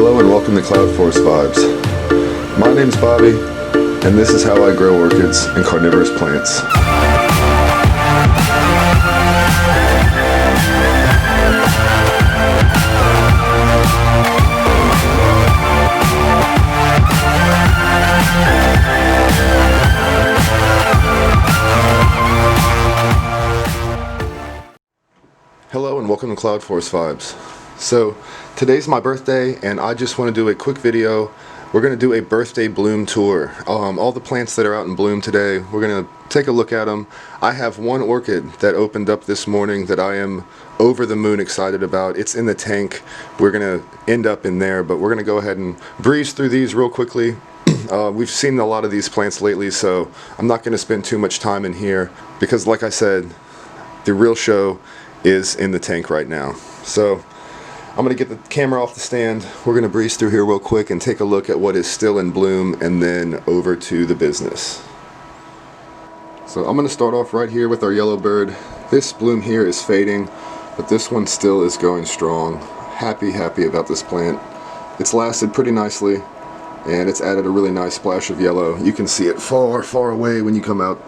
Hello and welcome to Cloudforest Vibes. My name's Bobby, and this is how I grow orchids and carnivorous plants. Hello and welcome to Cloudforest Vibes. So today's my birthday and I just want to do a quick video. We're going to do a birthday bloom tour. All the plants that are out in bloom today, we're going to take a look at them. I have one orchid that opened up this morning that I am over the moon excited about. It's in the tank. We're going to end up in there, but we're going to go ahead and breeze through these real quickly. We've seen a lot of these plants lately, so I'm not going to spend too much time in here because, like I said, the real show is in the tank right now. So I'm going to get the camera off the stand. We're going to breeze through here real quick and take a look at what is still in bloom and then over to the business. So I'm going to start off right here with our yellow bird. This bloom here is fading, but this one still is going strong. Happy about this plant. It's lasted pretty nicely and it's added a really nice splash of yellow. You can see it far away when you come out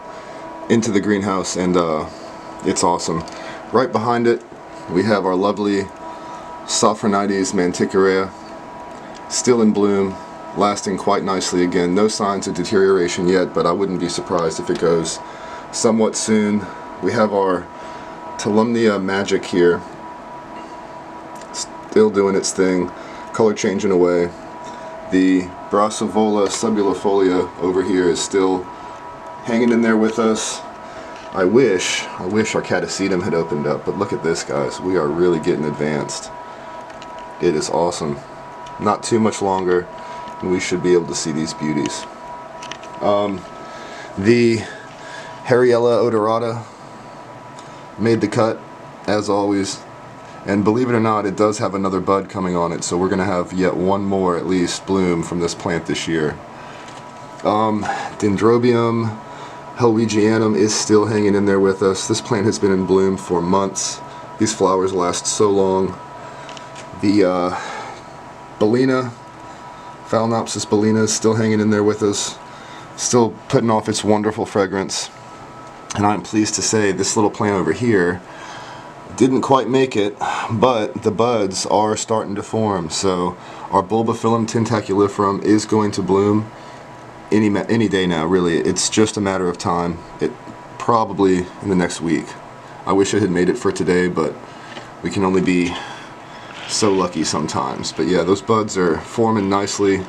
into the greenhouse, and it's awesome. Right behind it we have our lovely Sophronides manticorea, still in bloom, lasting quite nicely again. No signs of deterioration yet, but I wouldn't be surprised if it goes somewhat soon. We have our Tolumnia magic here, still doing its thing, color changing away. The Brassavola subulifolia over here is still hanging in there with us. I wish our catasetum had opened up, but look at this, guys. We are really getting advanced. It is awesome. Not too much longer and we should be able to see these beauties. The Hariella odorata made the cut as always, and believe it or not, it does have another bud coming on it, so we're gonna have yet one more at least bloom from this plant this year. Dendrobium Helium is still hanging in there with us. This plant has been in bloom for months. These flowers last so long. The Bellina, Phalaenopsis bellina, is still hanging in there with us, still putting off its wonderful fragrance. And I'm pleased to say this little plant over here didn't quite make it, but the buds are starting to form. So our Bulbophyllum tentaculiferum is going to bloom any day now, really. It's just a matter of time. It probably in the next week. I wish it had made it for today, but we can only be so lucky sometimes. But yeah, those buds are forming nicely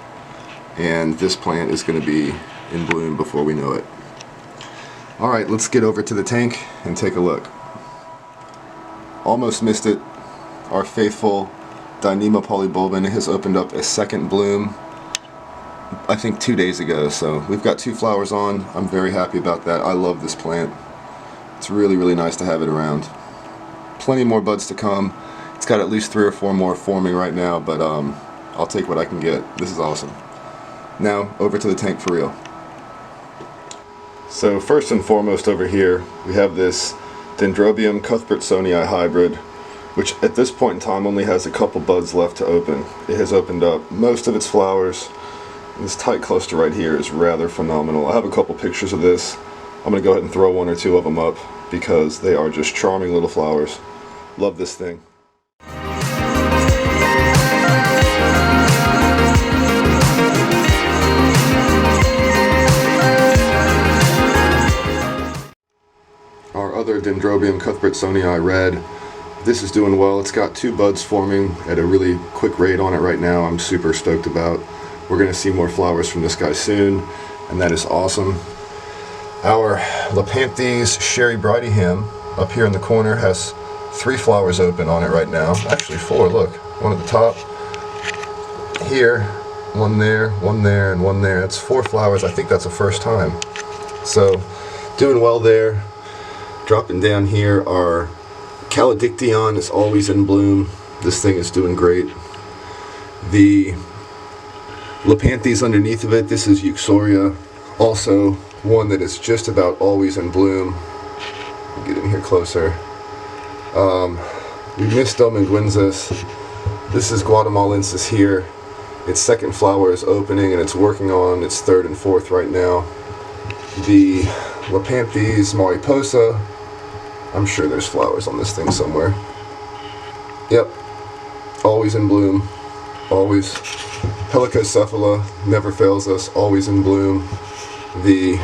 and this plant is going to be in bloom before we know it. Alright, let's get over to the tank and take a look. Almost missed it. Our faithful Dyneema Polybulban has opened up a second bloom, I think 2 days ago, so we've got 2 flowers on. I'm very happy about that. I love this plant. It's really nice to have it around. Plenty more buds to come. It's got at least 3 or 4 more forming right now, but I'll take what I can get. This is awesome. Now over to the tank for real. So first and foremost over here we have this Dendrobium Cuthbertsonii hybrid, which at this point in time only has a couple buds left to open. It has opened up most of its flowers. This tight cluster right here is rather phenomenal. I have a couple pictures of this. I'm going to go ahead and throw 1 or 2 of them up because they are just charming little flowers. Love this thing. Our other Dendrobium Cuthbertsonii red. This is doing well. It's got 2 buds forming at a really quick rate on it right now. I'm super stoked about. We're going to see more flowers from this guy soon, and that is awesome. Our Lepanthes Sherry Bridingham up here in the corner has 3 flowers open on it right now. Actually 4, look. One at the top. Here, 1 there, 1 there, and 1 there. That's 4 flowers. I think that's the first time. So, doing well there. Dropping down here, our Caladictyon is always in bloom. This thing is doing great. The Lepanthes underneath of it, this is Yuxoria, also one that is just about always in bloom. Get in here closer. We missed Dominguensis. This is Guatemalensis here. Its second flower is opening and it's working on its third and fourth right now. The Lapanthes mariposa, I'm sure there's flowers on this thing somewhere. Yep, always in bloom, always. Helicocephala never fails us, always in bloom. The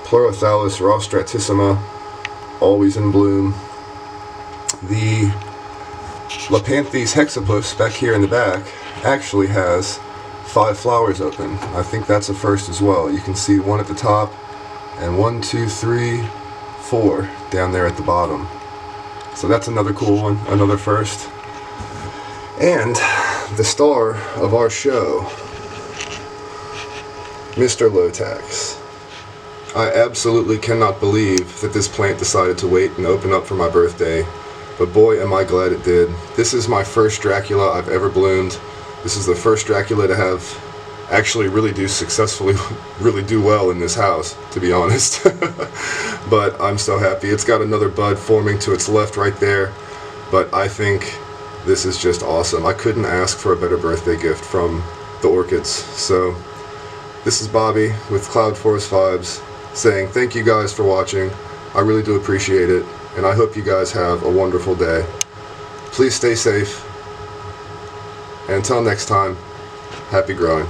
Pleurothallus rostratissima, always in bloom. The Lapanthes hexapus, back here in the back, actually has 5 flowers open. I think that's a first as well. You can see one at the top, and 1, 2, 3, 4 down there at the bottom. So that's another cool one, another first. And the star of our show, Mr. Lotax. I absolutely cannot believe that this plant decided to wait and open up for my birthday, but boy am I glad it did. This is my first Dracula I've ever bloomed. This is the first Dracula to have actually really do well in this house, to be honest. But I'm so happy. It's got another bud forming to its left right there, but I think this is just awesome. I couldn't ask for a better birthday gift from the Orchids. So this is Bobby with Cloudforest Vibes saying thank you guys for watching. I really do appreciate it, and I hope you guys have a wonderful day. Please stay safe, and until next time, happy growing.